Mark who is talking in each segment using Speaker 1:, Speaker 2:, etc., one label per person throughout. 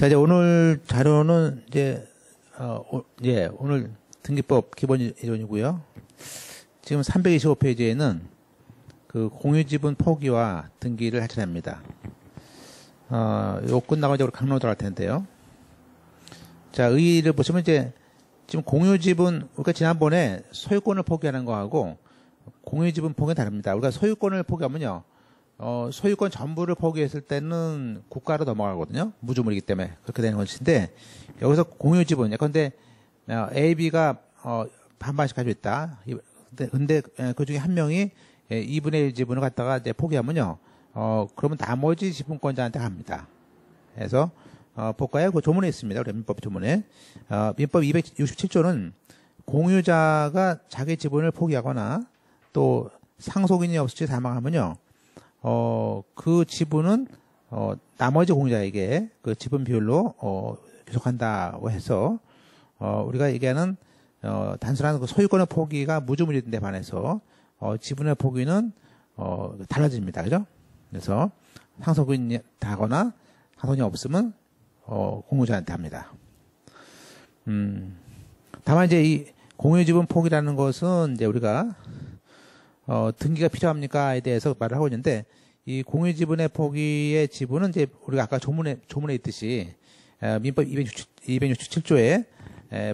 Speaker 1: 자, 이제 오늘 자료는 이제, 오늘 등기법 기본 이론이고요. 지금 325페이지에는 그 공유지분 포기와 등기를 할 차례입니다. 요 끝나고 이제 우리 강론 들어갈 텐데요. 자, 의의를 보시면 이제 지금 공유지분, 우리가 지난번에 소유권을 포기하는 거하고 공유지분 포기는 다릅니다. 우리가 소유권을 포기하면요. 소유권 전부를 포기했을 때는 국가로 넘어가거든요. 무주물이기 때문에 그렇게 되는 것인데 여기서 공유지분, 예컨대 A, B가 반반씩 가지고 있다. 근데 그 중에 한 명이 2분의 1 지분을 갖다가 이제 포기하면요. 그러면 나머지 지분권자한테 갑니다. 그래서 볼까요? 그 조문에 있습니다. 우리 민법 조문에. 민법 267조는 공유자가 자기 지분을 포기하거나 또 상속인이 없이 사망하면요. 그 지분은, 나머지 공유자에게 그 지분 비율로, 귀속한다고 해서, 우리가 얘기하는, 단순한 그 소유권의 포기가 무주물인데 반해서, 지분의 포기는, 달라집니다. 그죠? 그래서 상속인이 다거나 상속인이 없으면, 공유자한테 합니다. 다만 이제 이 공유지분 포기라는 것은 이제 우리가, 등기가 필요합니까에 대해서 말을 하고 있는데, 이 공유지분의 포기의 지분은 이제 우리가 아까 조문에 있듯이, 민법 267조에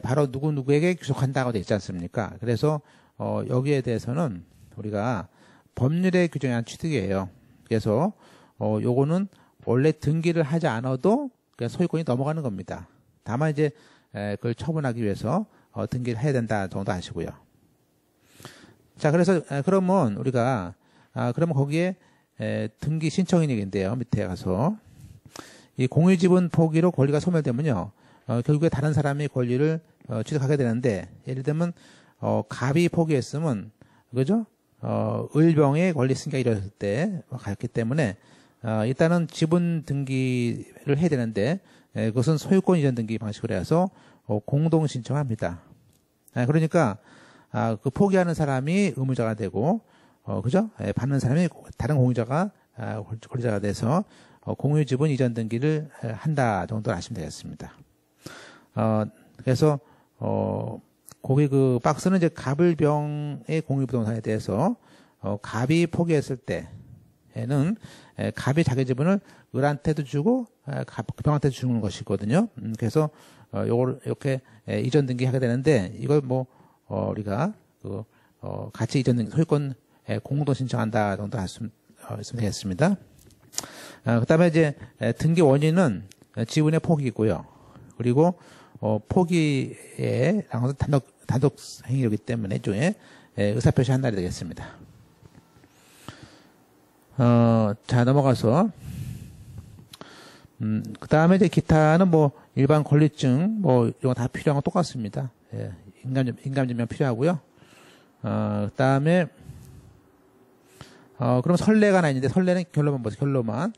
Speaker 1: 바로 누구에게 귀속한다고 되어 있지 않습니까? 그래서, 여기에 대해서는 우리가 법률의 규정이 취득이에요. 그래서, 요거는 원래 등기를 하지 않아도 그냥 소유권이 넘어가는 겁니다. 다만 이제, 그걸 처분하기 위해서, 등기를 해야 된다 정도 아시고요. 자, 그래서, 그러면 우리가, 그러면 거기에, 등기 신청인에게인데요. 밑에 가서. 이 공유지분 포기로 권리가 소멸되면요. 결국에 다른 사람이 권리를, 취득하게 되는데, 예를 들면, 갑이 포기했으면, 그죠? 을병의 권리 승계가 이루어졌을 때, 갔기 때문에, 일단은 지분 등기를 해야 되는데, 그것은 소유권 이전 등기 방식으로 해서, 공동 신청합니다. 그러니까, 그 포기하는 사람이 의무자가 되고, 그죠? 받는 사람이 다른 공유자가, 권리자가 돼서, 공유지분 이전 등기를 한다 정도로 아시면 되겠습니다. 그래서, 거기 그 박스는 이제 갑을병의 공유부동산에 대해서, 갑이 포기했을 때에는, 갑이 자기 지분을 을한테도 주고, 병한테도 주는 것이거든요. 그래서, 요걸 이렇게 이전 등기하게 되는데, 이걸 뭐, 우리가, 같이 이전 등기, 소유권 공동 신청한다 정도 있으면 되겠습니다. 그 다음에 이제 등기 원인은 지분의 포기이고요. 그리고, 포기의 단독 행위이기 때문에 일종의 의사표시 한 날이 되겠습니다. 자, 넘어가서, 그 다음에 이제 기타는 뭐 일반 권리증, 뭐 이런 거 다 필요한 건 똑같습니다. 예, 인감증명 필요하고요. 그 다음에, 그럼 선례가 하나 있는데, 선례는 결론만 보세요, 결론만.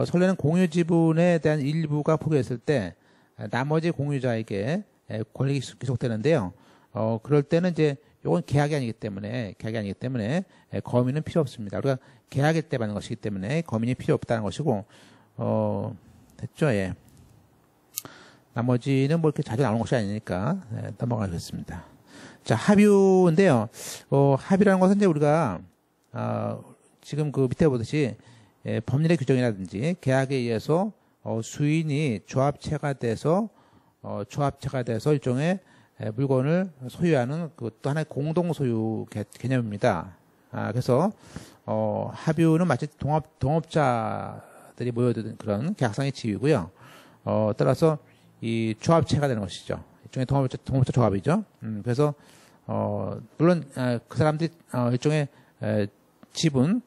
Speaker 1: 선례는 공유 지분에 대한 일부가 포기했을 때, 나머지 공유자에게 권리가 귀속되는데요. 그럴 때는 이제, 요건 계약이 아니기 때문에, 거민은 필요 없습니다. 우리가 계약일 때 받는 것이기 때문에, 거민이 필요 없다는 것이고, 됐죠? 예. 나머지는 뭐 이렇게 자주 나오는 것이 아니니까, 넘어가겠습니다. 자, 합유인데요. 합유라는 것은 이제 우리가, 지금 그 밑에 보듯이, 법률의 규정이라든지 계약에 의해서, 수인이 조합체가 돼서 일종의 물건을 소유하는 그것도 하나의 공동 소유 개념입니다. 그래서, 합유는 마치 동업자들이 모여드는 그런 계약상의 지위고요. 따라서 이 조합체가 되는 것이죠. 일종의 동업자 조합이죠. 그래서, 물론, 그 사람들이, 일종의, 지분,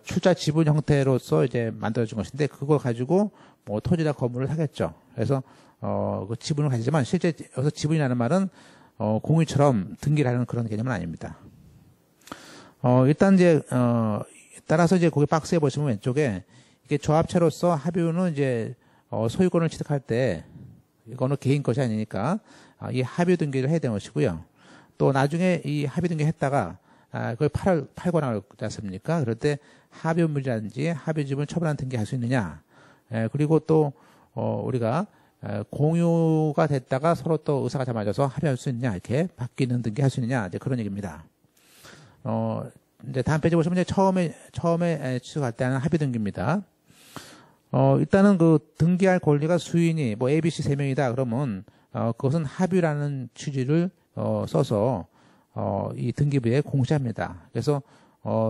Speaker 1: 출자 지분 형태로서 이제 만들어진 것인데, 그걸 가지고 뭐 토지나 건물을 사겠죠. 그래서, 그 지분을 가지지만, 실제 여기서 지분이라는 말은, 공유처럼 등기를 하는 그런 개념은 아닙니다. 일단 이제, 따라서 이제 거기 박스에 보시면 왼쪽에, 이게 조합체로서 합유는 이제, 소유권을 취득할 때, 이거는 개인 것이 아니니까, 이 합유 등기를 해야 되는 것이고요. 또 나중에 이 합유 등기 했다가, 그걸 팔거나 그러지 않습니까? 그럴 때 합유물이라든지 합유지분을 처분한 등기할 수 있느냐. 그리고 또, 우리가 공유가 됐다가 서로 또 의사가 잘 맞아서 합의할 수 있느냐, 이렇게 바뀌는 등기할 수 있느냐, 이제 그런 얘기입니다. 이제 다음 페이지 보시면 이제 처음에 취득할 때는 합의 등기입니다. 일단은 그 등기할 권리가 수인이 뭐 A, B, C 3명이다 그러면 그것은 합의라는 취지를 써서 이 등기부에 공시합니다. 그래서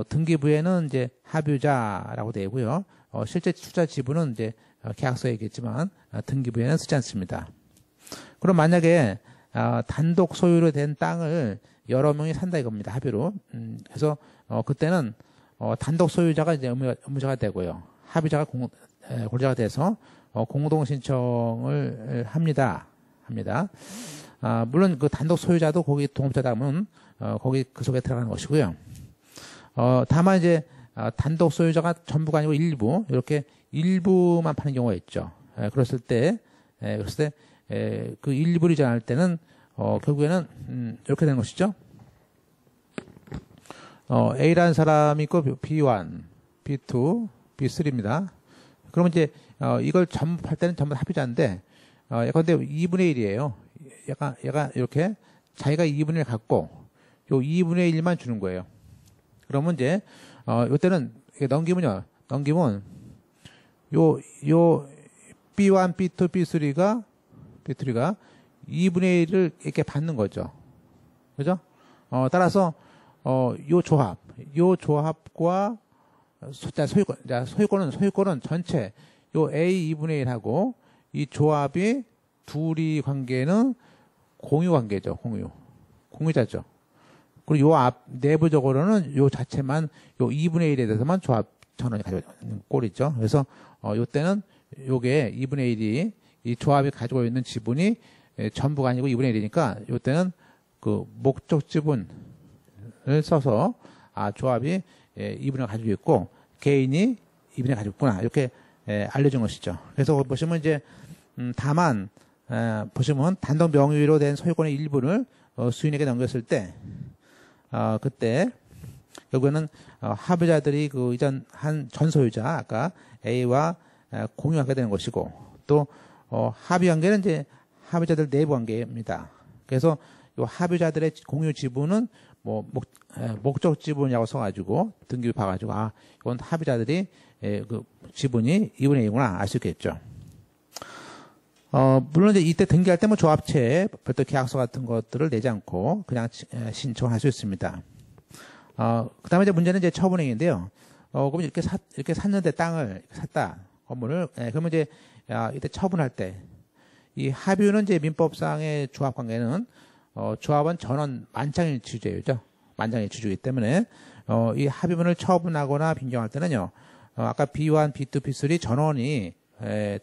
Speaker 1: 등기부에는 이제 합의자라고 되고요. 실제 투자 지분은 이제 계약서에 있겠지만 등기부에는 쓰지 않습니다. 그럼 만약에 단독 소유로 된 땅을 여러 명이 산다 이겁니다. 합의로. 그래서 그때는 단독 소유자가 이제 의무자가 되고요. 합의자가 권리자가 돼서 공동 신청을 합니다. 물론 그 단독 소유자도 거기 동업자다 하면 거기 그 속에 들어가는 것이고요. 다만 이제 단독 소유자가 전부가 아니고 일부, 이렇게 일부만 파는 경우가 있죠. 그랬을 때 그 일부를 이전할 때는 결국에는 이렇게 되는 것이죠. A라는 사람이 있고 B1, B2, B3입니다. 그러면 이제 이걸 전부 팔 때는 전부 합의자인데 근데 2분의 1이에요. 얘가 이렇게 자기가 2분의 1 갖고 요 2분의 1만 주는 거예요. 그러면 이제 이때는 넘기면 요 B1, B2, B3가 2분의 1을 이렇게 받는 거죠. 그죠? 따라서 요 조합과 소유권은 전체 요 A 2분의 1하고 이 조합이 둘이 관계는 공유 관계죠. 공유자죠. 그리고 요 앞 내부적으로는 요 자체만 요 2분의 1에 대해서만 조합 전원이 가지고 있는 꼴이죠. 그래서 요때는 요게 2분의 1이 이 조합이 가지고 있는 지분이 전부가 아니고 2분의 1이니까 요때는 그 목적 지분을 써서 조합이 2분의 1을 가지고 있고 개인이 2분의 1을 가지고 있구나. 이렇게 알려준 것이죠. 그래서 보시면 이제 다만 보시면 단독 명의로 된 소유권의 일부를 수인에게 넘겼을 때 그때 결국에는 합의자들이 그 이전한 전 소유자 아까 A와 공유하게 되는 것이고 또 합의 관계는 이제 합의자들 내부 관계입니다. 그래서 이 합의자들의 공유 지분은 뭐 목적 지분이라고 써가지고 등기부 봐가지고 이건 합의자들이 그 지분이 2분의 1이구나 알 수 있겠죠. 물론 이제 이때 등기할 때 뭐 조합체 별도 계약서 같은 것들을 내지 않고 그냥 신청할 수 있습니다. 그다음에 이제 문제는 이제 처분행위인데요. 그러면 이렇게 샀는데 땅을 샀다 건물을 그러면 이제 이때 처분할 때 이 합의는 이제 민법상의 조합 관계는 조합은 전원 만장일치주제죠. 만장일치주이기 때문에 이 합의문을 처분하거나 변경할 때는요. 아까 B1, B2, B3 전원이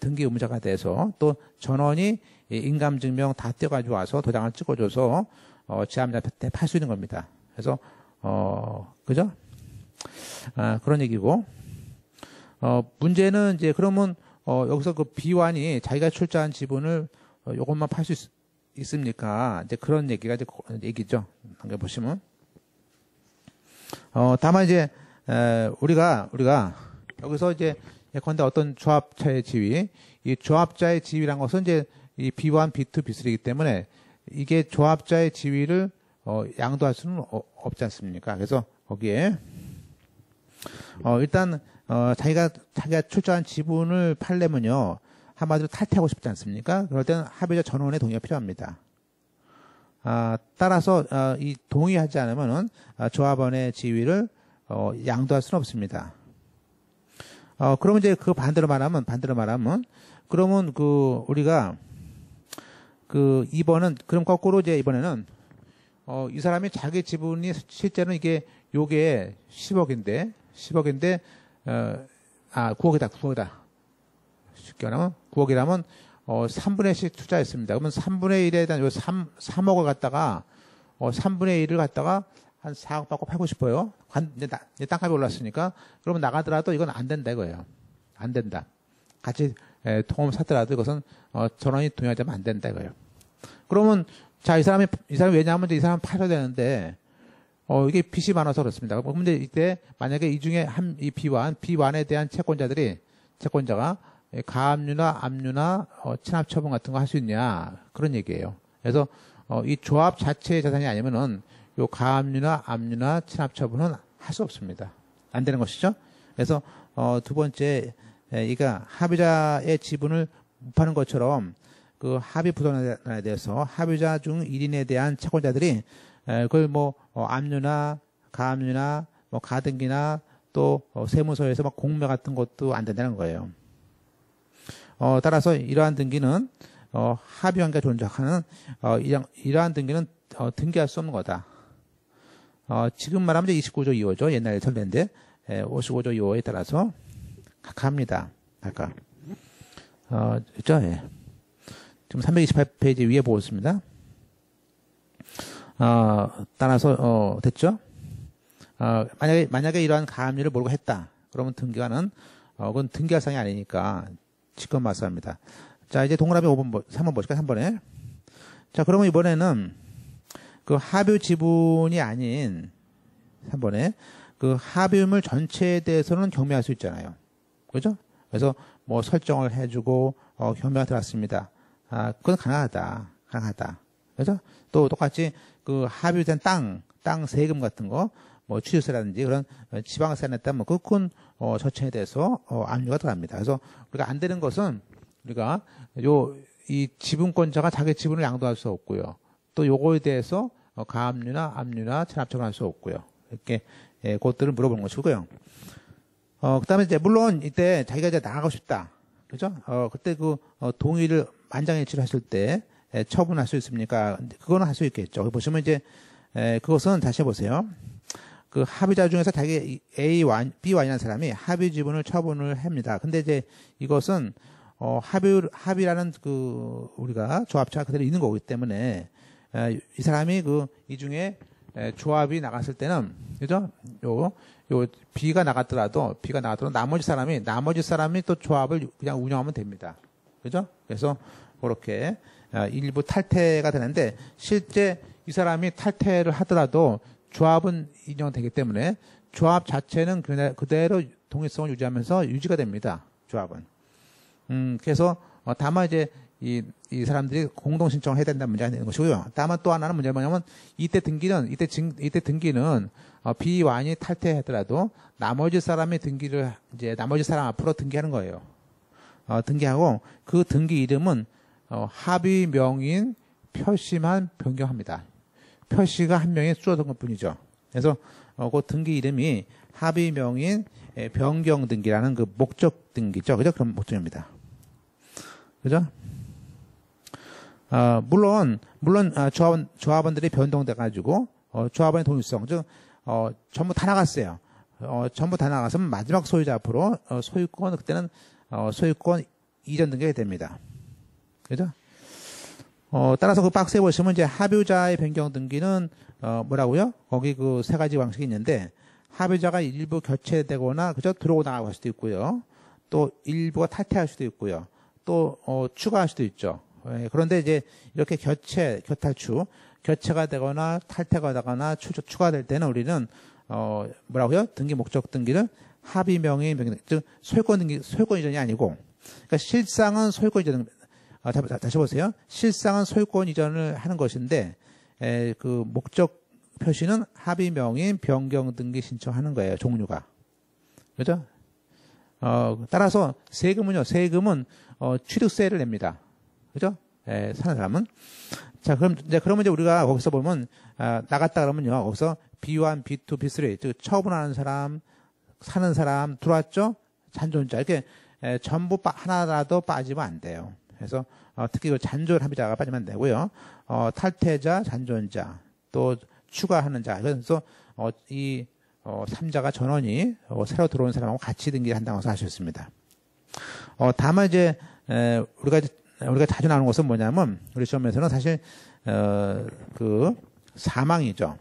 Speaker 1: 등기 의무자가 돼서 또 전원이 인감증명 다 떼가지고 와서 도장을 찍어줘서 제함자한테 팔 수 있는 겁니다. 그래서 그죠? 그런 얘기고 문제는 이제 그러면 여기서 그 B1이 자기가 출자한 지분을 요것만 팔 수 있습니까? 이제 그런 얘기가 이제 얘기죠. 한번 보시면 다만 이제 우리가 여기서 이제 예컨대 어떤 조합자의 지위, 이 조합자의 지위란 것은 이제 이 B1, B2, B3이기 때문에 이게 조합자의 지위를 양도할 수는 없지 않습니까? 그래서 거기에 일단 자기가 출자한 지분을 팔려면요 한마디로 탈퇴하고 싶지 않습니까? 그럴 때는 합의자 전원의 동의가 필요합니다. 따라서 이 동의하지 않으면은 조합원의 지위를 양도할 수는 없습니다. 그러면 이제 그 반대로 말하면 그러면 그 우리가 그 2번은 그럼 거꾸로 이제 이번에는 이 사람이 자기 지분이 실제는 요게 10억인데 9억이다. 쉽게 말하면 9억이라면 3분의 1씩 투자했습니다. 그러면 3분의 1에 대한 요 3억을 갖다가 3분의 1을 갖다가 한 4억 받고 팔고 싶어요. 이제 땅값이 올랐으니까 그러면 나가더라도 이건 안 된다 이거예요. 안 된다. 같이 통으로 샀더라도 이것은 전원이 동의하자면 안 된다 이거예요. 그러면 자 이 사람이 왜냐하면 이 사람 팔아야 되는데 이게 빚이 많아서 그렇습니다. 그런데 이때 만약에 이 중에 이 B1에 대한 채권자가 가압류나 압류나 체납 처분 같은 거 할 수 있냐 그런 얘기예요. 그래서 이 조합 자체의 자산이 아니면은 요 가압류나 압류나 체납 처분은 할 수 없습니다. 안 되는 것이죠. 그래서 두 번째 이가 합의자의 지분을 못 파는 것처럼 그 합의 부동산에 대해서 합의자 중 1인에 대한 채권자들이 그걸 뭐 압류나 가압류나 뭐 가등기나 또 세무서에서 막 공매 같은 것도 안 된다는 거예요. 따라서 이러한 등기는 합의관계가 존재하는 이러한 등기는 등기할 수 없는 거다. 지금 말하면 이제 29조 2호죠. 옛날에 설례인데 55조 2호에 따라서 각하합니다. 각하. 그죠? 예. 지금 328페이지 위에 보고 있습니다. 따라서 됐죠? 만약에 이러한 가압류를 모르고 했다. 그러면 등기관은 그건 등기할 사항이 아니니까 직권말소합니다. 자, 이제 동그라미 5번 3번 보실까요? 3번에. 자, 그러면 이번에는 그 합의 지분이 아닌 3번에 그 합의물 전체에 대해서는 경매할 수 있잖아요. 그죠? 그래서 뭐 설정을 해주고 경매가 들어왔습니다. 그건 가능하다. 그죠? 또 똑같이 그 합의된 땅 세금 같은 거, 뭐 취득세라든지 그런 지방세 냈다면 그건 저체에 대해서 압류가 들어갑니다. 그래서 우리가 안 되는 것은 우리가 이 지분권자가 자기 지분을 양도할 수 없고요. 또 요거에 대해서 가압류나 압류나 체납처분할 수 없고요. 이렇게 그것들을 물어보는 것이고요. 그다음에 이제 물론 이때 자기가 이제 나가고 싶다, 그죠? 그때 그 동의를 만장일치로 했을 때 처분할 수 있습니까? 그거는 할 수 있겠죠. 여기 보시면 이제 그것은 다시 해보세요. 그 합의자 중에서 자기 A1, B1이라는 사람이 합의 지분을 처분을 합니다. 근데 이제 이것은 합의라는 그 우리가 조합차가 그대로 있는 거기 때문에 이 사람이 이 중에 조합이 나갔을 때는, 그죠? 요 B가 나갔더라도 나머지 사람이 또 조합을 그냥 운영하면 됩니다. 그죠? 그래서 그렇게 일부 탈퇴가 되는데 실제 이 사람이 탈퇴를 하더라도 조합은 인정되기 때문에 조합 자체는 그대로 동일성을 유지하면서 유지가 됩니다. 조합은. 그래서 다만 이제 이 사람들이 공동 신청을 해야 된다는 문제가 있는 것이고요. 다만 또 하나는 문제가 뭐냐면 이때 등기는 B1이 탈퇴하더라도 나머지 사람 앞으로 등기하는 거예요. 등기하고 그 등기 이름은 합의 명인 표시만 변경합니다. 표시가 한 명이 줄어든 것 뿐이죠. 그래서 그 등기 이름이 합의 명인 변경 등기라는 그 목적 등기죠. 그죠? 그런 목적입니다. 그죠? 물론 조합원들이 변동돼가지고 조합원의 동일성, 즉 전부 다 나갔어요. 전부 다 나갔으면 마지막 소유자 앞으로 소유권, 그때는 소유권 이전 등기가 됩니다. 그죠? 따라서 그 박스에 보시면 이제 합의자의 변경 등기는 뭐라고요? 거기 그 세 가지 방식이 있는데 합의자가 일부 교체되거나 그죠? 들어오고 나가고 할 수도 있고요. 또 일부가 탈퇴할 수도 있고요. 또 추가할 수도 있죠. 그런데 이제 이렇게 교체가 되거나 탈퇴가 되거나 추가될 때는 우리는 뭐라고요? 등기 목적 등기를 합의 명의 변경, 즉 소유권 등기, 소유권 이전이 아니고, 그러니까 실상은 소유권 이전. 다시 보세요. 실상은 소유권 이전을 하는 것인데 그 목적 표시는 합의 명의 변경 등기 신청하는 거예요. 종류가. 그죠? 따라서 세금은 취득세를 냅니다. 그죠? 사는 사람은. 자, 그러면 이제 우리가 거기서 보면, 나갔다 그러면요. 거기서 B1, B2, B3, 즉, 처분하는 사람, 사는 사람 들어왔죠? 잔존자. 이렇게, 전부 하나라도 빠지면 안 돼요. 그래서, 특히 그 잔존 합의자가 빠지면 안 되고요. 탈퇴자, 잔존자, 또 추가하는 자. 그래서, 이 3자가 전원이 새로 들어온 사람하고 같이 등기를 한다고 해서 하셨습니다. 다만 이제 우리가 자주 나오는 것은 뭐냐면 우리 시험에서는 사실 그 사망이죠.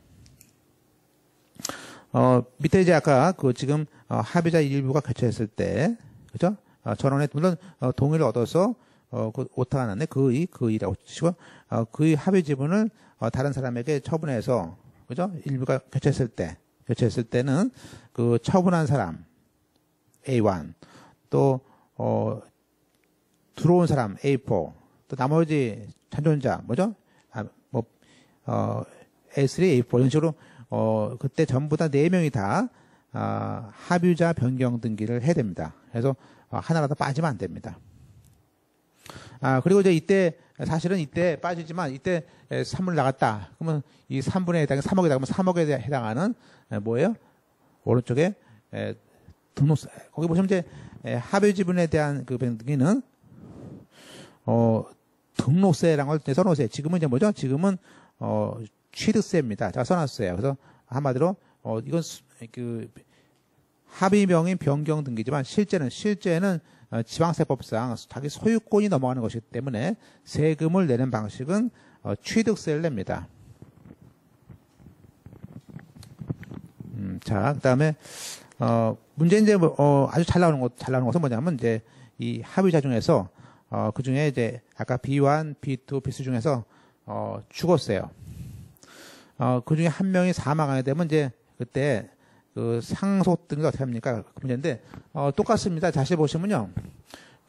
Speaker 1: 밑에 이제 아까 그 지금 합의자 일부가 교체했을 때, 그죠? 전원의 물론 동의를 얻어서 그 오타가 났네. 그의라고 치시고 그의 합의 지분을 다른 사람에게 처분해서, 그죠? 일부가 교체했을 때는 그 처분한 사람 A1 또 들어온 사람 A4, 또 나머지 잔존자 뭐죠? A3, A4 이런 식으로 그때 전부 다 4명이 다 합유자 변경 등기를 해야 됩니다. 그래서 하나라도 빠지면 안 됩니다. 그리고 이제 이때 사실은 이때 빠지지만 이때 3분을 나갔다. 그러면 이 3분에 해당하는 3억에 해당하면 3억에 해당하는 뭐예요? 오른쪽에 등록세. 거기 보시면 이제 합유 지분에 대한 그 등기는 등록세라는 걸 써놓으세요. 지금은 이제 뭐죠? 지금은 취득세입니다. 제가 써놨어요. 그래서 한마디로 이건 그 합의명의 변경 등기지만 실제는 지방세법상 자기 소유권이 넘어가는 것이기 때문에 세금을 내는 방식은 취득세를 냅니다. 자, 그다음에 문제 이제 아주 잘 나오는 것은 뭐냐면 이제 이 합의자 중에서 그 중에 이제 아까 B1, B2, B3 중에서 죽었어요. 그 중에 한 명이 사망하게 되면 이제 그때 그 상속 등기 어떻게 합니까? 그 문제인데 똑같습니다. 다시 보시면요.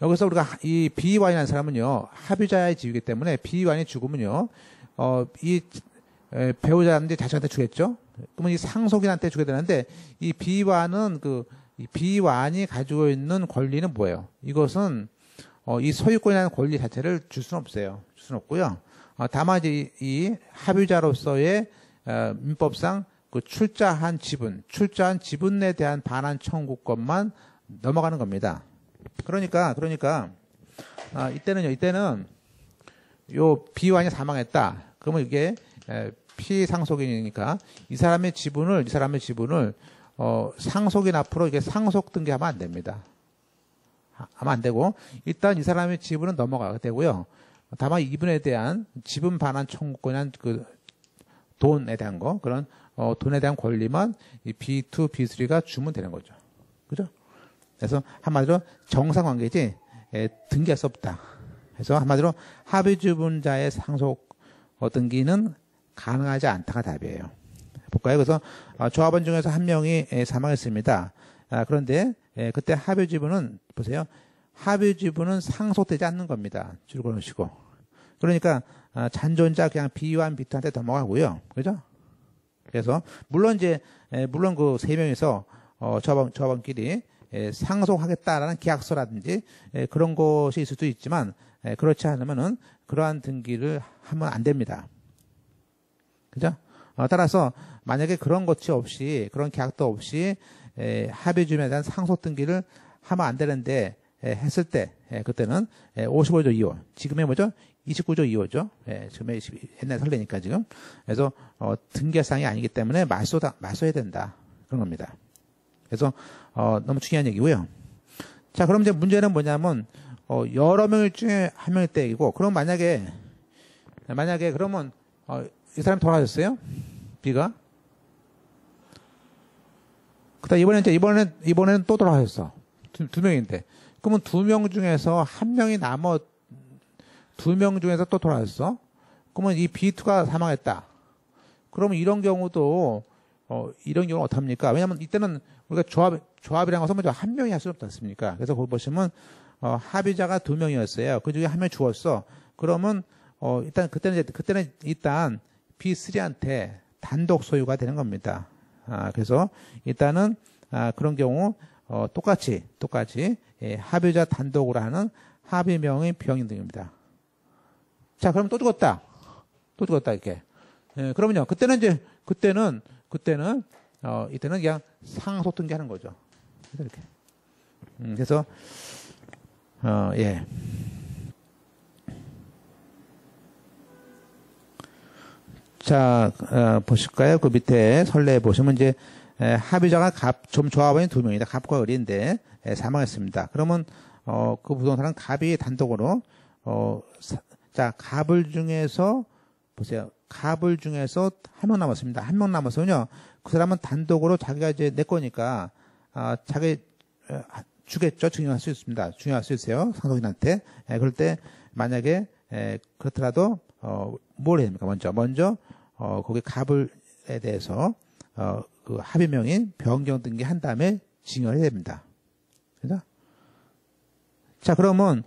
Speaker 1: 여기서 우리가 이 B1이라는 사람은요. 합의자의 지위이기 때문에 B1이 죽으면요. 이 배우자한테 자식한테 주겠죠? 그러면 이 상속인한테 주게 되는데 이 B1은 이 B1이 가지고 있는 권리는 뭐예요? 이것은 이 소유권이라는 권리 자체를 줄 수는 없어요. 줄 수는 없고요. 다만 이 합의자로서의 민법상 그 출자한 지분에 대한 반환 청구권만 넘어가는 겁니다. 그러니까 이때는 요 B1이 사망했다. 그러면 이게 피상속인이니까 이 사람의 지분을 상속인 앞으로 이게 상속 등기하면 안 됩니다. 하면 안 되고 일단 이 사람의 지분은 넘어가게 되고요. 다만 이분에 대한 지분 반환 청구권이란 그 돈에 대한 거 그런 돈에 대한 권리만 이 B2, B3가 주면 되는 거죠. 그죠? 그래서 한마디로 정상관계지 등기할 수 없다. 그래서 한마디로 합의주분자의 상속 등기는 가능하지 않다가 답이에요. 볼까요? 그래서 조합원 중에서 한 명이 사망했습니다. 그런데 그때 합의주분은 보세요. 합의주분은 상속되지 않는 겁니다. 줄 그어놓으시고. 그러니까 잔존자 그냥 B1, B2한테 넘어가고요. 그죠? 그래서 물론 그 세 명이서 조합원끼리 상속하겠다라는 계약서라든지 그런 것이 있을 수도 있지만 그렇지 않으면은 그러한 등기를 하면 안 됩니다. 그죠? 따라서 만약에 그런 것이 없이 그런 계약도 없이 합의주분에 대한 상속 등기를 하면 안 되는데 했을 때 그때는 55조 2호 지금의 뭐죠? 29조 2호죠. 지금의 옛날 설례니까 지금. 그래서 등기사항이 아니기 때문에 맞서야 된다. 그런 겁니다. 그래서 너무 중요한 얘기고요. 자, 그럼 이제 문제는 뭐냐면 여러 명 중에 한 명일 때이고 그럼 만약에 그러면 이 사람이 돌아가셨어요? B가? 그다음 이번에는 또 돌아가셨어. 두 명인데. 그러면 2명 중에서 한 명이 남아 2명 중에서 또 돌아왔어. 그러면 이 B2가 사망했다. 그러면 이런 경우는 어떡합니까? 왜냐면 이때는 우리가 조합이라는 것은 먼저 한 명이 할 수는 없지 않습니까? 그래서 거기 보시면 합의자가 2명이었어요. 그 중에 한 명이 죽었어. 그러면 그때는 일단 B3한테 단독 소유가 되는 겁니다. 그래서 일단은 그런 경우 똑같이 합의자 단독으로 하는 합의명의 병인 등입니다. 자, 그럼 또 죽었다 이렇게. 그러면요, 그때는 그냥 상속 등기하는 거죠. 이렇게. 그래서 예. 자, 보실까요? 그 밑에 설례 보시면 이제 합의자가 조합원이 2명이다. 갑과 을인데 사망했습니다. 그러면 그 부동산은 갑이 단독으로 자, 갑을 중에서 보세요. 갑을 중에서 한 명 남았습니다. 한 명 남았으면요. 그 사람은 단독으로 자기가 이제 내 거니까 자기 주겠죠. 증여할 수 있습니다. 증여할 수 있어요. 상속인한테. 그럴 때 만약에 그렇더라도 뭘 해야 됩니까? 먼저 거기 갑을에 대해서 그 합의명인 변경 등기한 다음에 증여를 해야 됩니다. 그죠? 자, 그러면,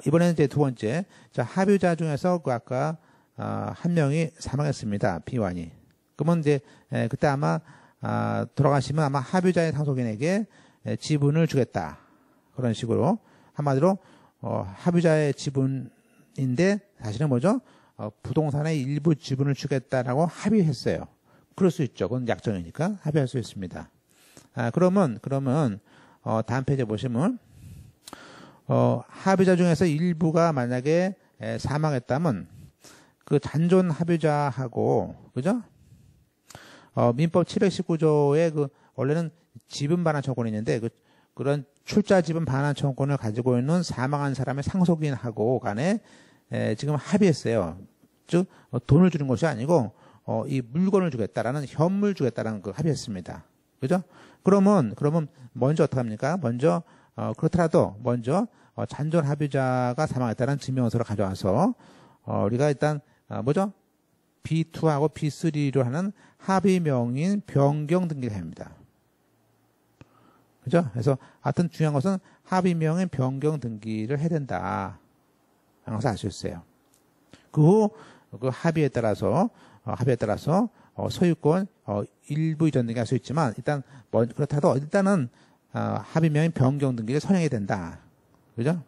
Speaker 1: 이번에는 이제 두 번째. 자, 합의자 중에서 그 아까, 한 명이 사망했습니다. B완이. 그러면 이제, 그때 아마, 돌아가시면 아마 합의자의 상속인에게 지분을 주겠다. 그런 식으로. 한마디로, 합의자의 지분인데, 사실은 뭐죠? 부동산의 일부 지분을 주겠다라고 합의했어요. 그럴 수 있죠. 그건 약정이니까 합의할 수 있습니다. 그러면, 다음 페이지에 보시면, 합의자 중에서 일부가 만약에 사망했다면, 그 잔존 합의자하고, 그죠? 민법 719조에 원래는 지분 반환 청구권이 있는데, 그런 출자 지분 반환 청구권을 가지고 있는 사망한 사람의 상속인하고 간에 지금 합의했어요. 즉, 돈을 주는 것이 아니고, 이 물건을 주겠다라는, 현물 주겠다라는 걸 합의했습니다. 그죠? 그러면, 먼저 어떡합니까? 먼저, 그렇더라도, 먼저, 잔존 합의자가 사망했다는 증명서를 가져와서, 우리가 일단, 뭐죠? B2하고 B3로 하는 합의명인 변경 등기를 합니다. 그죠? 그래서 하여튼 중요한 것은 합의명인 변경 등기를 해야 된다. 라는 것을 알 수 있어요. 그 후, 그 합의에 따라서 소유권, 일부 이전 등기 할 수 있지만, 일단, 그렇다도 일단은, 합의명인 변경 등기를 선행해야 된다. 그죠?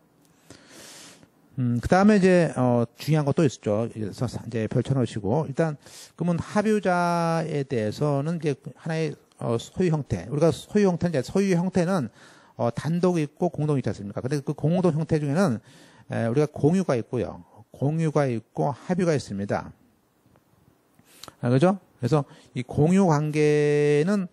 Speaker 1: 그 다음에 이제, 중요한 것도 있었죠. 그래서 이제 펼쳐놓으시고, 일단, 그러면 합의자에 대해서는 이제 하나의 소유 형태. 우리가 소유 형태는, 단독이 있고 공동이 있지 않습니까? 근데 그 공동 형태 중에는, 우리가 공유가 있고요. 공유가 있고 합의가 있습니다. 그죠? 그래서 이 공유 관계는,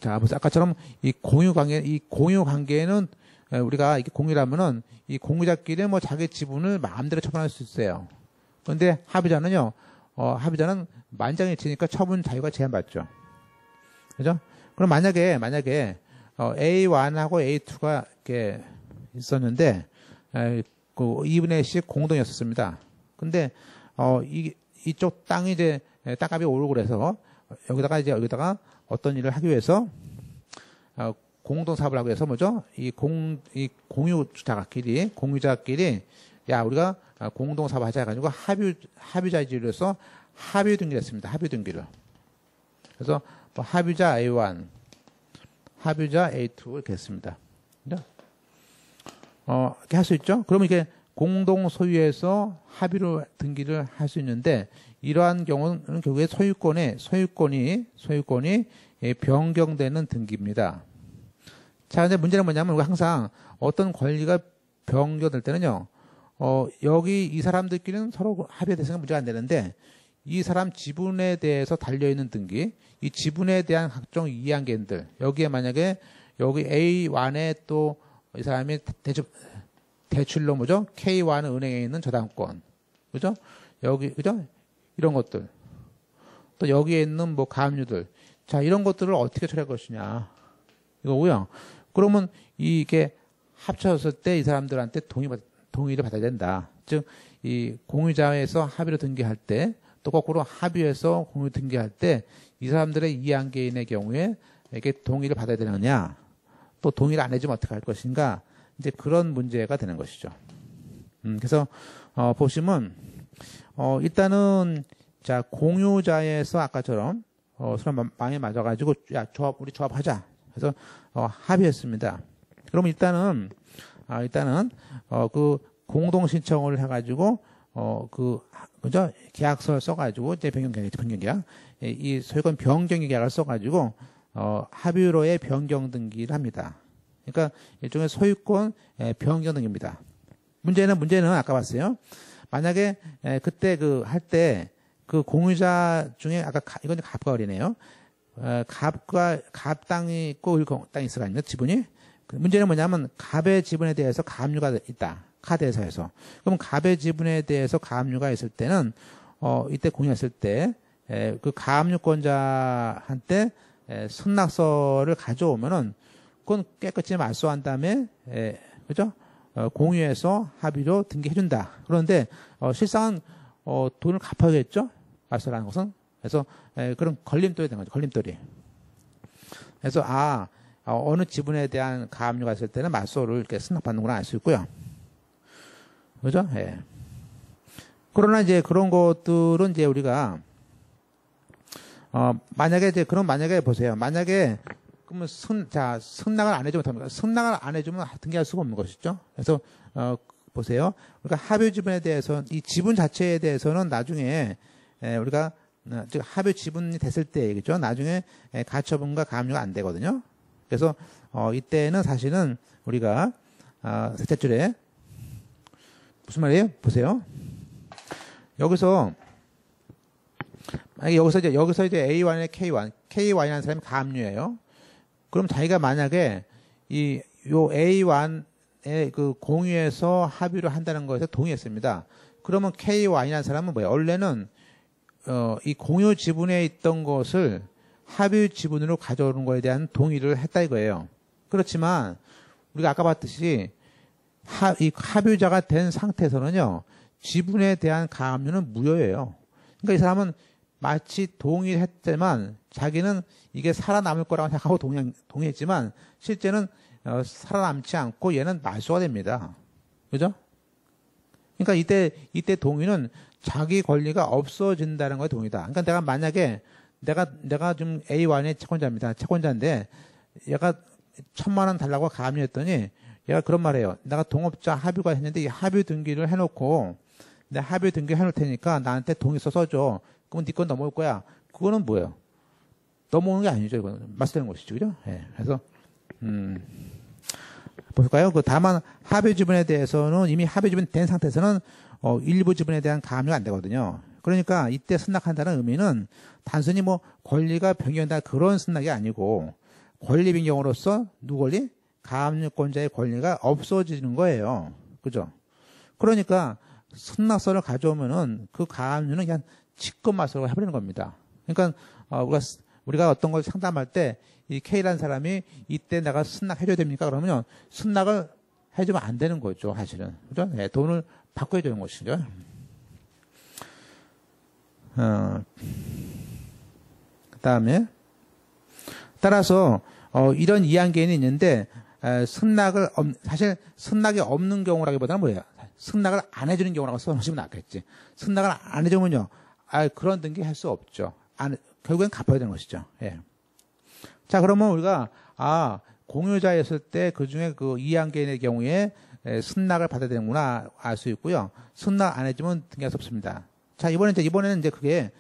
Speaker 1: 아까처럼 이 공유 관계는 우리가 이게 공유라면은 이 공유자끼리 뭐 자기 지분을 마음대로 처분할 수 있어요. 그런데 합의자는요, 합의자는 만장일치니까 처분 자유가 제한받죠. 그죠? 그럼 만약에 A1하고 A2가 이렇게 있었는데, 그 2분의 1씩 공동이었습니다. 근데, 이쪽 땅이 이제 땅값이 오르고 그래서 여기다가 어떤 일을 하기 위해서, 공동 사업을 하기 위해서 뭐죠? 이 공유자끼리, 야, 우리가 공동 사업 하자 해가지고 합의자지로서 합의 등기를 했습니다. 합의 등기를. 그래서 뭐 합의자 A1, 합의자 A2 이렇게 했습니다. 이렇게 할 수 있죠? 그러면 이게 공동 소유에서 합의로 등기를 할 수 있는데, 이러한 경우는 결국에 소유권이 변경되는 등기입니다. 자, 근데 문제는 뭐냐면, 우리가 항상 어떤 권리가 변경될 때는요, 여기 이 사람들끼리는 서로 합의에 대해서는 문제가 안 되는데, 이 사람 지분에 대해서 달려있는 등기, 이 지분에 대한 각종 이양계인들, 여기에 만약에 여기 A1에 또 이 사람이 대출로 뭐죠? K1 은행에 있는 저당권. 그죠? 그죠? 이런 것들. 또 여기에 있는 뭐 가압류들. 자, 이런 것들을 어떻게 처리할 것이냐. 이거고요. 그러면 이게 합쳐졌을 때 이 사람들한테 동의를 받아야 된다. 즉, 이 공유자에서 합의로 등기할 때, 또 거꾸로 합의해서 공유 등기할 때, 이 사람들의 이양개인의 경우에 이게 동의를 받아야 되느냐, 또 동의를 안 해주면 어떻게 할 것인가, 이제 그런 문제가 되는 것이죠. 그래서, 보시면, 일단은, 자, 공유자에서 아까처럼, 서로 마음에 맞아가지고, 야, 우리 조합하자. 그래서, 합의했습니다. 그럼 일단은, 그 공동신청을 해가지고, 그죠? 계약서를 써가지고, 이제 변경계약. 이 소유권 변경 계약을 써가지고, 합의로의 변경 등기를 합니다. 그러니까 일종의 소유권 변경 등기입니다. 문제는 아까 봤어요. 만약에 그때 할 때 그 공유자 중에 아까 이건 갑과 을이네요. 갑 땅이 있고 을 땅이 있을 거 아닙니까? 지분이. 문제는 뭐냐면 갑의 지분에 대해서 가압류가 있다. 카드에서해서. 그럼 갑의 지분에 대해서 가압류가 있을 때는 이때 공유했을 때 그 가압류권자한테 승낙서를 가져오면은 그건 깨끗이 말소한 다음에 그죠? 공유해서 합의로 등기해준다. 그런데 실상은 돈을 갚아야겠죠? 말소라는 것은. 그래서 그런 걸림돌이 된 거죠. 걸림돌이. 그래서 어느 지분에 대한 가압류가 있을 때는 맞소를 이렇게 승낙받는구나 알 수 있고요. 그죠? 예. 그러나 이제 그런 것들은 이제 우리가, 만약에 이제, 그럼 만약에 보세요. 만약에, 그러면 승낙을 안 해주면 됩니까? 승낙을 안 해주면 등기할 수가 없는 것이죠. 그래서, 보세요. 우리가 합유 지분에 대해서, 이 지분 자체에 대해서는 나중에, 우리가, 즉, 합유 지분이 됐을 때 얘기죠. 나중에 가처분과 가압류가 안 되거든요. 그래서, 이때는 사실은 우리가, 셋째 줄에, 무슨 말이에요? 보세요. 여기서 이제 A1에 K1이라는 사람이 가압류예요. 그럼 자기가 만약에 요 A1의 그 공유에서 합의를 한다는 것에 동의했습니다. 그러면 K1이라는 사람은 뭐예요? 원래는 이 공유 지분에 있던 것을 합의 지분으로 가져오는 것에 대한 동의를 했다 이거예요. 그렇지만 우리가 아까 봤듯이 이 합의자가 된 상태에서는요. 지분에 대한 가압류는 무효예요. 그러니까 이 사람은 마치 동의했지만 자기는 이게 살아남을 거라고 생각하고 동의했지만 실제는 살아남지 않고 얘는 말소가 됩니다. 그죠? 그러니까 이때 동의는 자기 권리가 없어진다는 거에 동의다. 그러니까 내가 만약에 내가 좀 A1의 채권자입니다. 채권자인데 얘가 1,000만 원 달라고 가압류했더니 얘가 그런 말이에요. 내가 동업자 합의가 했는데 이 합의 등기를 해놓고 내 합의 등기 해놓을 테니까 나한테 동의서 써줘. 그러면 네 건 넘어올 거야. 그거는 뭐예요? 넘어오는 게 아니죠. 이거는 맞서는 것이죠. 그죠? 예. 그래서, 볼까요? 다만 합의 지분에 대해서는 이미 합의 지분이 된 상태에서는, 일부 지분에 대한 가압류가 안 되거든요. 그러니까 이때 승낙한다는 의미는 단순히 뭐 권리가 변경된다 그런 승낙이 아니고 권리 변경으로서 누구 권리? 가압류권자의 권리가 없어지는 거예요. 그죠? 그러니까 승낙서를 가져오면은 그 가압류는 그냥 직권말소로 해버리는 겁니다. 그러니까 우리가 어떤 걸 상담할 때 이 K라는 사람이 이때 내가 승낙해줘야 됩니까? 그러면 승낙을 해주면 안 되는 거죠, 사실은. 그죠? 네, 돈을 받고 해주는 것이죠. 그다음에 따라서 이런 이한계인이 있는데 사실 승낙이 없는 경우라기보다는 뭐예요? 승낙을 안 해주는 경우라고 써놓으시면 낫겠지. 승낙을 안 해주면요, 그런 등기 할 수 없죠. 결국엔 갚아야 되는 것이죠. 예. 자, 그러면 우리가 공유자였을 때 그 중에 그 이한계인의 경우에 승낙을 받아야 되는구나 알 수 있고요. 승낙 안 해주면 등기할 수 없습니다. 자, 이번에는 이제 그게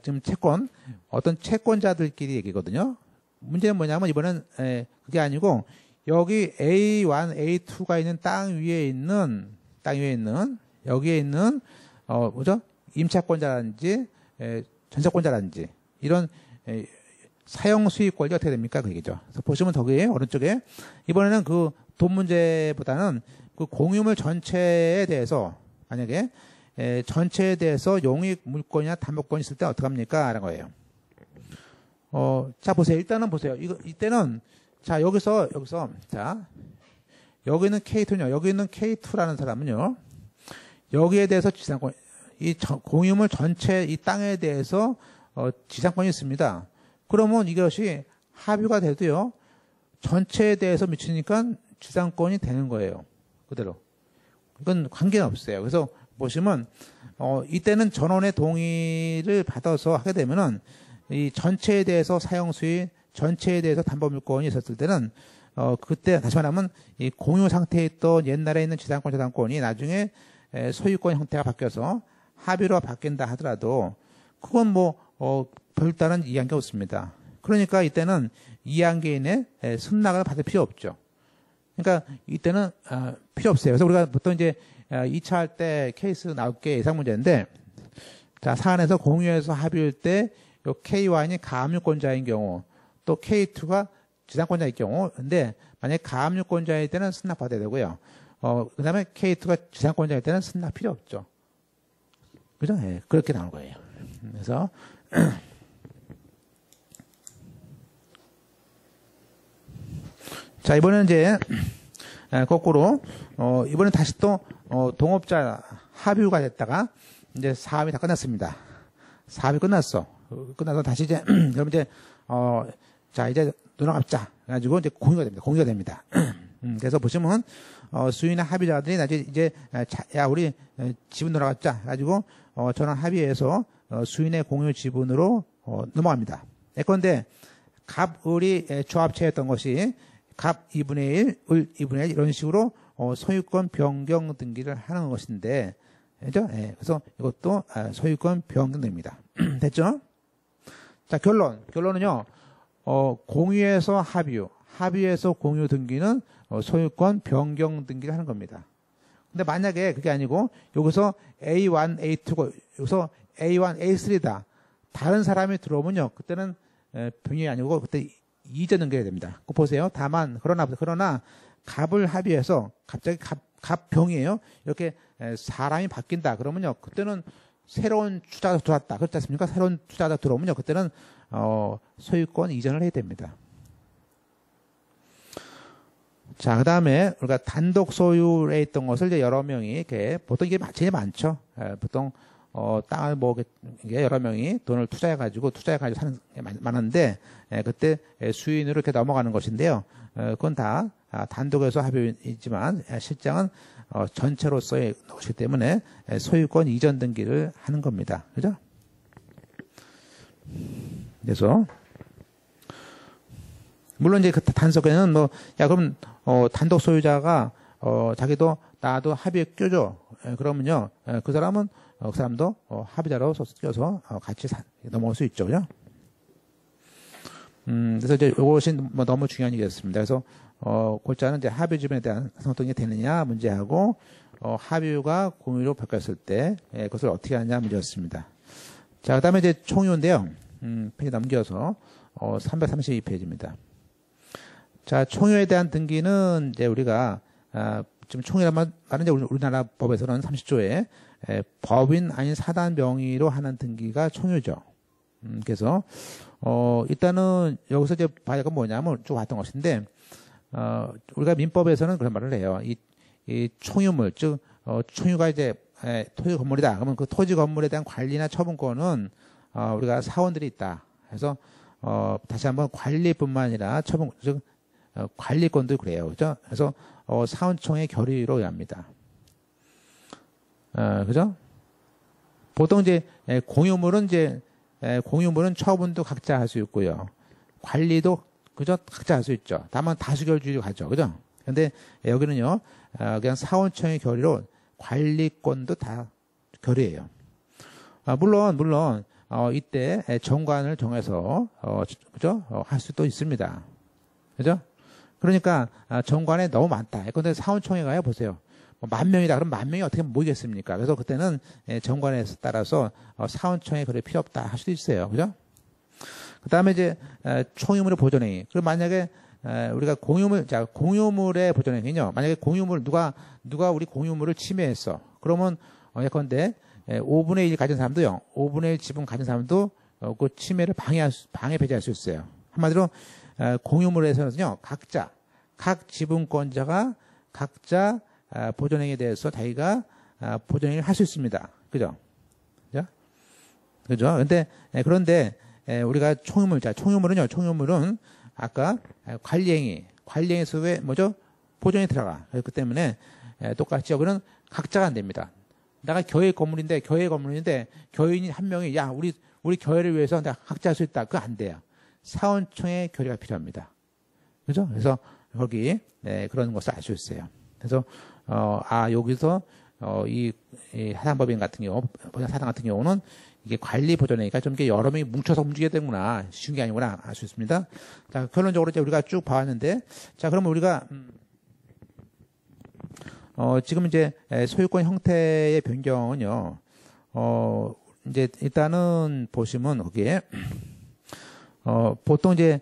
Speaker 1: 지금 어떤 채권자들끼리 얘기거든요. 문제는 뭐냐면 이번엔 그게 아니고 여기 A1, A2가 있는 땅 위에 있는 여기에 있는 뭐죠? 임차권자라든지 전세권자라든지 이런 사용 수익 권리가 어떻게 됩니까? 그 얘기죠. 그래서 보시면 거기에 오른쪽에 이번에는 그 돈 문제보다는 그 공유물 전체에 대해서 만약에 전체에 대해서 용익 물권이나 담보권이 있을 때 어떡합니까? 라는 거예요. 자, 보세요. 일단은 보세요. 이때는, 자, 여기서, 자, 여기는 K2요. 여기 있는 K2라는 사람은요, 여기에 대해서 지상권, 공유물 전체 이 땅에 대해서, 지상권이 있습니다. 그러면 이것이 합의가 돼도요, 전체에 대해서 미치니까 지상권이 되는 거예요. 그대로. 이건 관계는 없어요. 그래서 보시면, 이때는 전원의 동의를 받아서 하게 되면은, 이 전체에 대해서 사용 수익, 전체에 대해서 담보물권이 있었을 때는, 그때, 다시 말하면, 이 공유 상태에 있던 옛날에 있는 지상권, 저당권이 나중에 소유권 형태가 바뀌어서 합의로 바뀐다 하더라도, 그건 뭐, 별다른 이한계가 없습니다. 그러니까 이때는 이한계인의 승낙을 받을 필요 없죠. 그러니까 이때는, 필요 없어요. 그래서 우리가 보통 이제, 2차 할 때 케이스 나올 게 예상 문제인데, 자, 사안에서 공유해서 합의할 때, 요 K1이 가압류권자인 경우, 또 K2가 지상권자일 경우, 근데 만약에 가압류권자일 때는 승낙 받아야 되고요. 그 다음에 K2가 지상권자일 때는 승낙 필요 없죠. 그죠? 예, 그렇게 나온 거예요. 그래서, 자, 이번에는 이제, 거꾸로, 이번엔 다시 또, 동업자 합의가 됐다가, 이제 사업이 다 끝났습니다. 사업이 끝났어. 끝나서 다시 이제, 그럼 이제, 자, 이제 놀아갑자. 가지고 이제 공유가 됩니다. 그래서 보시면, 수인의 합의자들이 나중에 이제, 야, 우리 지분 돌아갔자. 가지고, 전원 합의해서, 수인의 공유 지분으로, 넘어갑니다. 예컨대, 갑을이 조합체였던 것이, 갑 2분의 1, 을 2분의 1, 이런 식으로, 소유권 변경 등기를 하는 것인데, 그죠? 예, 그래서 이것도 소유권 변경됩니다. 됐죠? 자, 결론은요, 공유에서 합의에서 공유 등기는 소유권 변경 등기를 하는 겁니다. 근데 만약에 그게 아니고 여기서 A1, A2고 여기서 A1, A3다. 다른 사람이 들어오면요. 그때는 변경이 아니고 그때 이전 등기가 됩니다. 그거 보세요. 다만 그러나 갑을 합의해서 갑자기 갑병이에요. 이렇게 사람이 바뀐다. 그러면요. 그때는 새로운 투자가 들어왔다. 그렇지 않습니까? 새로운 투자가 들어오면요. 그때는 소유권 이전을 해야 됩니다. 자, 그 다음에 우리가 단독 소유에 있던 것을 이제 여러 명이 이렇게 보통 이게 제일 많죠. 보통 땅을 뭐 이게 여러 명이 돈을 투자해가지고 사는 게 많은데 그때 수인으로 이렇게 넘어가는 것인데요. 그건 다 단독에서 합의이지만 실장은 전체로서의 것이기 때문에 소유권 이전 등기를 하는 겁니다. 그죠? 그래서 물론 이제 그 단속에는 뭐 야 그럼 단독 소유자가 자기도 나도 합의에 껴줘. 그러면요 그 사람도 합의자로 껴서 같이 넘어올 수 있죠. 그죠? 그래서 이제 이것이 뭐 너무 중요한 얘기였습니다. 그래서 골자는 이제 합의 지분에 대한 성동이 되느냐 문제하고 합의가 공유로 바뀌었을 때 그것을 어떻게 하느냐 문제였습니다. 자, 그다음에 이제 총유인데요. 페이지 넘겨서 332페이지입니다. 자, 총유에 대한 등기는 이제 우리가 지금 총유란 말은 이제 우리나라 법에서는 30조에 법인 아닌 사단 명의로 하는 등기가 총유죠. 그래서 일단은 여기서 이제 봐야 할 건 뭐냐면 쭉 봤던 것인데 우리가 민법에서는 그런 말을 해요. 이 총유물 즉 총유가 이제 토지 건물이다. 그러면 그 토지 건물에 대한 관리나 처분권은 우리가 사원들이 있다. 그래서 다시 한번 관리뿐만 아니라 처분 즉 관리권도 그래요. 그죠? 그래서 사원총의 결의로 합니다. 그죠? 보통 이제 공유물은 처분도 각자 할 수 있고요. 관리도 그죠? 각자 할 수 있죠. 다만 다수결주의로 가죠. 그죠? 근데 여기는요. 그냥 사원총의 결의로 관리권도 다 결의해요. 물론 이때 정관을 정해서 그죠? 할 수도 있습니다. 그죠? 그러니까 정관에 너무 많다. 근데 사원총회 가요 보세요. 뭐 10,000명이다. 그럼 10,000명이 어떻게 모이겠습니까? 그래서 그때는 정관에 따라서 사원총회 그래 필요 없다 할 수도 있어요. 그죠? 그다음에 이제 총유물의 보존행위. 그럼 만약에 우리가 공유물의 보존행위는요. 만약에 공유물 누가 우리 공유물을 침해했어. 그러면 예컨대 5분의 1 가진 사람도요. 5분의 1 지분 가진 사람도 그 침해를 방해 배제할 수 있어요. 한마디로 공유물에서는요. 각 지분권자가 각자 보존행위에 대해서 자기가 보존행위를 할 수 있습니다. 그죠? 그죠? 그런데 우리가 총유물은 아까 관리행위 속에 보존이 들어가. 그렇기 때문에 똑같이 여기는 각자가 안 됩니다. 내가 교회 건물인데 교인이 한 명이 야 우리 교회를 위해서 내가 각자 할 수 있다. 그거 안 돼요. 사원총의 결의가 필요합니다. 그죠? 그래서 거기 그런 것을 알 수 있어요. 그래서 여기서 이 사단법인 같은 경우, 사단 같은 경우는 이게 관리 보존회의가 좀 이렇게 여러 명이 뭉쳐서 움직여야 되는구나, 쉬운 게 아니구나 알 수 있습니다. 자, 결론적으로 이제 우리가 쭉 봐왔는데, 자, 그러면 우리가 지금 이제 소유권 형태의 변경은요, 이제 일단은 보시면 거기에 보통 이제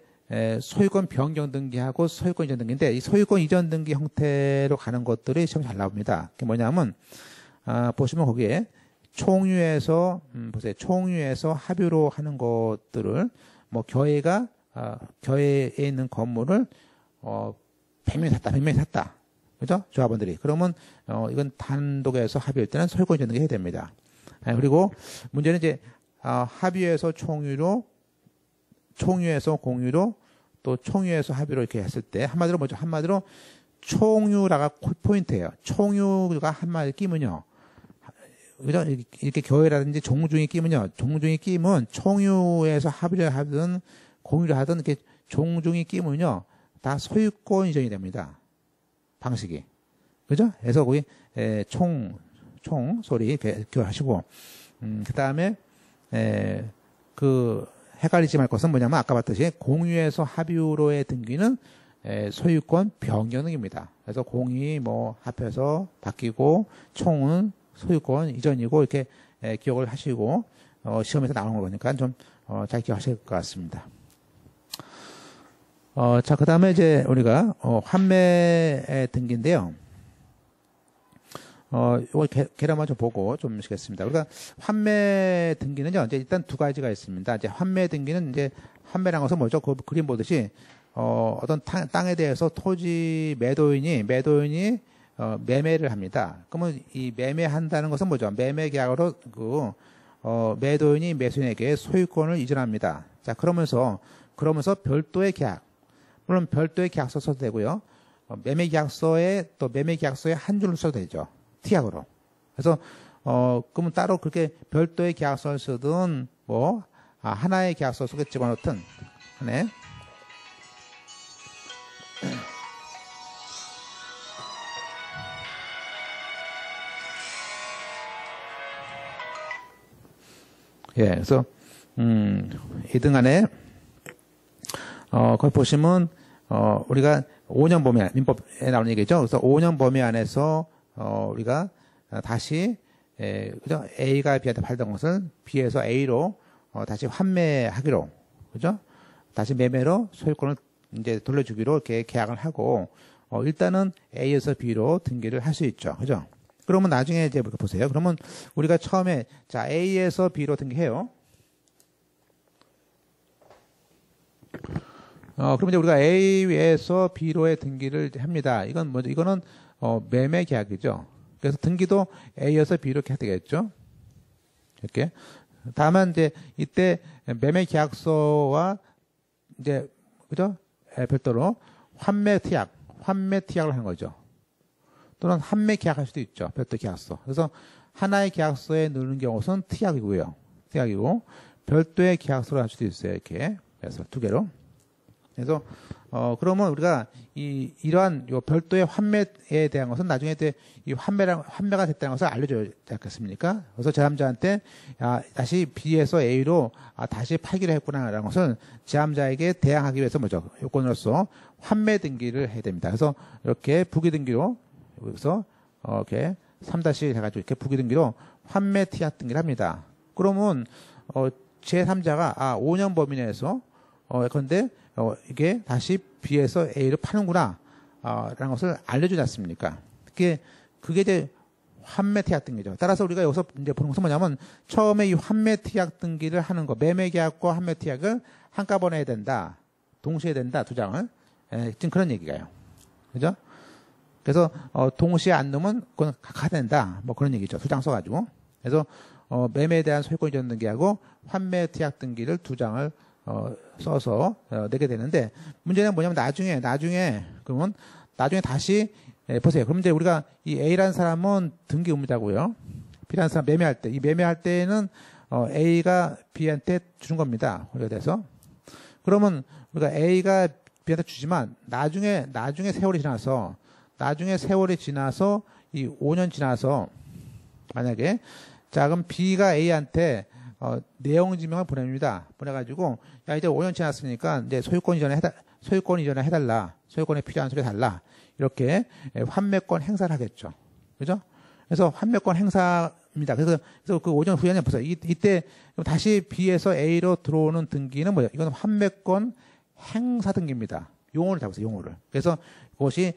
Speaker 1: 소유권 변경 등기하고 소유권 이전 등기인데 이 소유권 이전 등기 형태로 가는 것들이 시험 잘 나옵니다. 그게 뭐냐면 보시면 거기에 총유에서 총유에서 합의로 하는 것들을 뭐 교회에 있는 건물을 100명이 샀다. 그죠? 조합원들이. 그러면 이건 단독에서 합의할 때는 소유권 이전 등기 해야 됩니다. 그리고 문제는 이제 합의에서 총유에서 공유로 또 총유에서 합의로 이렇게 했을 때 한마디로 뭐죠? 한마디로 총유라가 포인트예요. 총유가 한마디 끼면요. 그죠? 이렇게 교회라든지 종중이 끼면요. 종중이 끼면 총유에서 합의를 하든 공유를 하든 이렇게 종중이 끼면요. 다 소유권 이전이 됩니다. 방식이. 그죠? 그래서 거기 총 소리 기억하시고 그 다음에 그 헷갈리지 말 것은 뭐냐면 아까 봤듯이 공유에서 합의로의 등기는 소유권 변경입니다. 그래서 공이 뭐 합해서 바뀌고 총은 소유권 이전이고 이렇게 기억을 하시고 시험에서 나오는 거니까 좀 잘 기억하실 것 같습니다. 자, 그 다음에 이제 우리가 환매 등기인데요. 이거 계량만 좀 보고 좀 시겠습니다. 우리가 환매 등기는요, 이제 일단 두 가지가 있습니다. 이제 환매 등기는 이제 환매라는 것은 뭐죠? 그 그림 보듯이 어떤 땅에 대해서 토지 매도인이 매매를 합니다. 그러면 이 매매한다는 것은 뭐죠? 매매 계약으로 매도인이 매수인에게 소유권을 이전합니다. 자, 그러면서 별도의 계약, 물론 별도의 계약서 써도 되고요. 매매 계약서에 한 줄을 써도 되죠. 티약으로. 그래서 그러면 따로 그렇게 별도의 계약서를 쓰든 하나의 계약서 속에 집어넣든 하네. 예, 그래서 2등 안에 거기 보시면 우리가 5년 범위 민법에 나오는 얘기죠. 그래서 5년 범위 안에서 우리가 다시 그죠? A가 B한테 팔던 것을 B에서 A로 다시 환매하기로, 그죠? 다시 매매로 소유권을 이제 돌려주기로 이렇게 계약을 하고 일단은 A에서 B로 등기를 할 수 있죠, 그죠? 그러면 나중에 이제 보세요. 그러면 우리가 처음에 자 A에서 B로 등기해요. 그러면 이제 우리가 A에서 B로의 등기를 합니다. 이건 뭐죠? 이거는 매매 계약이죠. 그래서 등기도 A에서 B로 이렇게 해야 되겠죠. 이렇게. 다만 이제 이때 매매 계약서와 이제 그죠? 별도로 환매 티약을 하는 거죠. 또는 환매 계약할 수도 있죠. 별도 계약서. 그래서 하나의 계약서에 넣는 경우는 티약이고 별도의 계약서를 할 수도 있어요. 이렇게. 그래서 두 개로. 그래서 그러면 우리가 이러한 요 별도의 환매에 대한 것은 나중에 이 환매가 됐다는 것을 알려줘야 되겠습니까? 그래서 제3자한테 다시 B에서 A로 다시 팔기로 했구나라는 것을 제3자에게 대항하기 위해서 뭐죠? 요건으로서 환매 등기를 해야 됩니다. 그래서 이렇게 부기 등기로 여기서 이렇게 3다시 해가지고 이렇게 부기 등기로 환매 티약 등기를 합니다. 그러면 제3자가 5년 범위 내에서 그런데 이게 다시 B에서 A로 파는구나 라는 것을 알려주지 않습니까? 그게 이제 환매 티약 등기죠. 따라서 우리가 여기서 이제 보는 것은 뭐냐면 처음에 이 환매 티약 등기를 하는 거, 매매 계약과 환매 티약을 한꺼번에 해야 된다. 동시에 해야 된다. 두 장을. 지금 그런 얘기가요. 그죠? 그래서 동시에 안 넣으면 그건 각각 된다. 뭐 그런 얘기죠. 두 장 써가지고. 그래서 매매에 대한 소유권 이전 등기하고 환매 티약 등기를 두 장을 써서 내게 되는데 문제는 뭐냐면 나중에 그러면 나중에 다시 보세요. 그럼 이제 우리가 이 A라는 사람은 등기 의무자고요. B라는 사람 매매할 때 이 매매할 때는 A가 B한테 주는 겁니다. 우리가 돼서 그러면 우리가 A가 B한테 주지만 나중에 세월이 지나서 이 5년 지나서 만약에 자 그럼 B가 A한테 내용 증명을 보냅니다. 보내가지고 야 이제 5년 지났으니까 이제 소유권 이전에 해달라. 소유권에 필요한 소리 달라. 이렇게 환매권 행사를 하겠죠. 그죠? 그래서 환매권 행사입니다. 그래서 그 5년 후에는 보세요. 이때 다시 B에서 A로 들어오는 등기는 뭐예요? 이건 환매권 행사 등기입니다. 용어를 잡으세요. 용어를. 그래서 그것이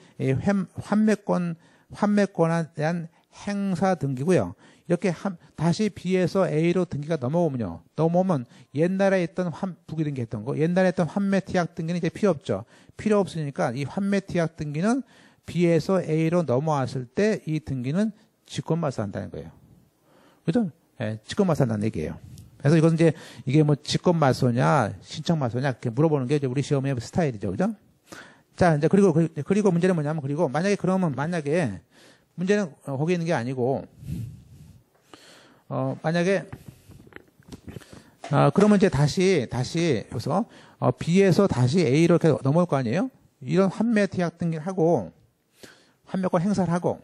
Speaker 1: 환매권에 대한 행사 등기고요. 이렇게 다시 B에서 A로 등기가 넘어오면 옛날에 있던 부기 등기 했던 거, 옛날에 했던 환매 티약 등기는 이제 필요 없죠. 필요 없으니까 이 환매 티약 등기는 B에서 A로 넘어왔을 때 이 등기는 직권말소한다는 거예요. 그죠? 예, 직권말소한다는 얘기예요. 그래서 이건 이제 이게 뭐 직권 맞소냐, 신청 맞소냐, 이렇게 물어보는 게 이제 우리 시험의 스타일이죠. 그죠? 자, 이제 그리고 문제는 뭐냐면 그리고 만약에 문제는 거기 있는 게 아니고, 만약에, 그러면 이제 다시, 여기서, B에서 다시 A로 이렇게 넘어올 거 아니에요? 이런 환매 티약 등기를 하고, 환매권 행사를 하고,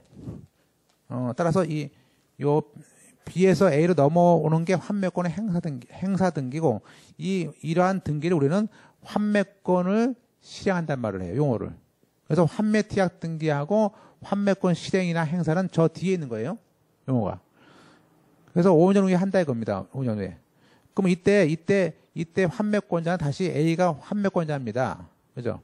Speaker 1: 따라서 요 B에서 A로 넘어오는 게 환매권의 행사 등기고, 이러한 등기를 우리는 환매권을 실행한단 말을 해요, 용어를. 그래서 환매 티약 등기하고 환매권 실행이나 행사는 저 뒤에 있는 거예요, 용어가. 그래서 5년 후에 한다 이겁니다, 5년 후에. 그럼 이때 환매권자는 다시 A가 환매권자입니다. 그죠?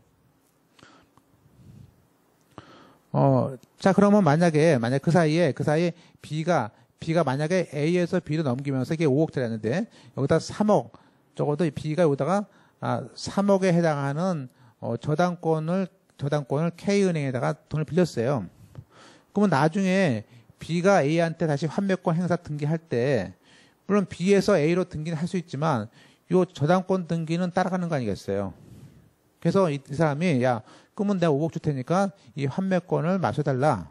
Speaker 1: 자, 그러면 만약에 그 사이에 B가 만약에 A에서 B로 넘기면서 이게 5억짜리였는데, 여기다 3억, 적어도 B가 여기다가, 3억에 해당하는, 저당권을 K은행에다가 돈을 빌렸어요. 그러면 나중에 B가 A한테 다시 환매권 행사 등기할 때, 물론 B에서 A로 등기는 할 수 있지만, 요 저당권 등기는 따라가는 거 아니겠어요? 그래서 이 사람이, 야, 그러면 내가 5억 줄 테니까 이 환매권을 마셔달라.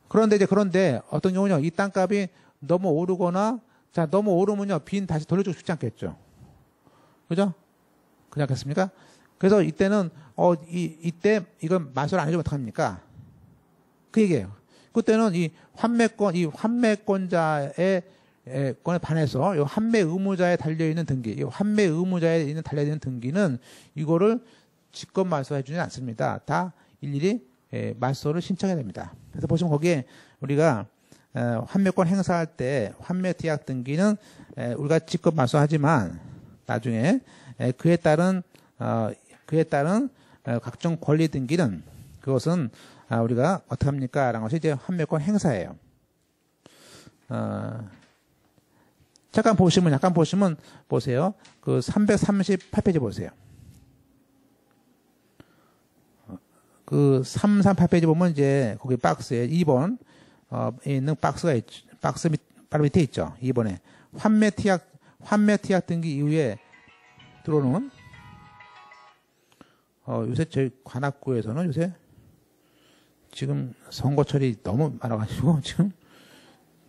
Speaker 1: 그런데 어떤 경우는요, 이 땅값이 너무 오르거나, 자, 너무 오르면요, B는 다시 돌려주고 싶지 않겠죠. 그죠? 그렇지 않겠습니까? 그래서 이때는, 이때 이건 마술 안 해주면 어떡합니까? 그 얘기예요. 그때는 이 환매권자의 건에 반해서 이 환매 의무자에 달려있는 등기, 이 환매 의무자에 달려있는 등기는 이거를 직권 말소해 주지 않습니다. 다 일일이 말소를 신청해야 됩니다. 그래서 보시면 거기에 우리가 환매권 행사할 때 환매 티약 등기는 우리가 직권 말소하지만 나중에 그에 따른 각종 권리 등기는 그것은 우리가 어떻게 합니까? 라는 것이 이제 환매권 행사예요. 약간 보시면 보세요. 그 338페이지 보세요. 그 338페이지 보면 이제 거기 박스에 2번 있는 박스 바로 밑에 있죠. 2번에 환매 티약 등기 이후에 들어오는 요새 저희 관악구에서는 요새 지금 선거철이 너무 많아가지고 지금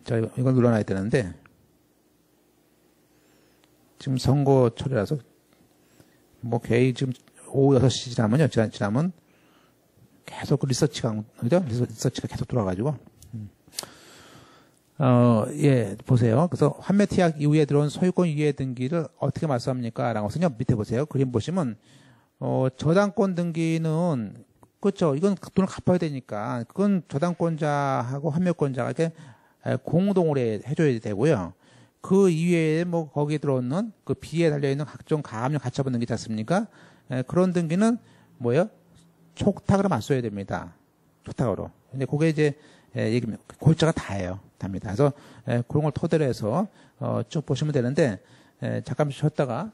Speaker 1: 저희 이걸 눌러놔야 되는데 지금 선거철이라서 뭐 거의 지금 오후 6시 지나면 계속 그 리서치가 계속 돌아가지고 예, 보세요. 그래서 환매 티약 이후에 들어온 소유권 이해 등기를 어떻게 말소합니까? 라는 것은요, 밑에 보세요. 그림 보시면 저당권 등기는 그렇죠. 이건 돈을 갚아야 되니까 그건 저당권자하고 환매권자가 이렇게 공동으로 해줘야 되고요. 그 이외에 뭐 거기에 들어오는 그 B에 달려있는 각종 가압류 가처분 등기 있지 않습니까? 그런 등기는 뭐예요? 촉탁으로 맞서야 됩니다. 촉탁으로. 근데 그게 이제 골자가 다예요. 답니다. 그래서 그런 걸 토대로 해서 쭉 보시면 되는데 잠깐 쉬었다가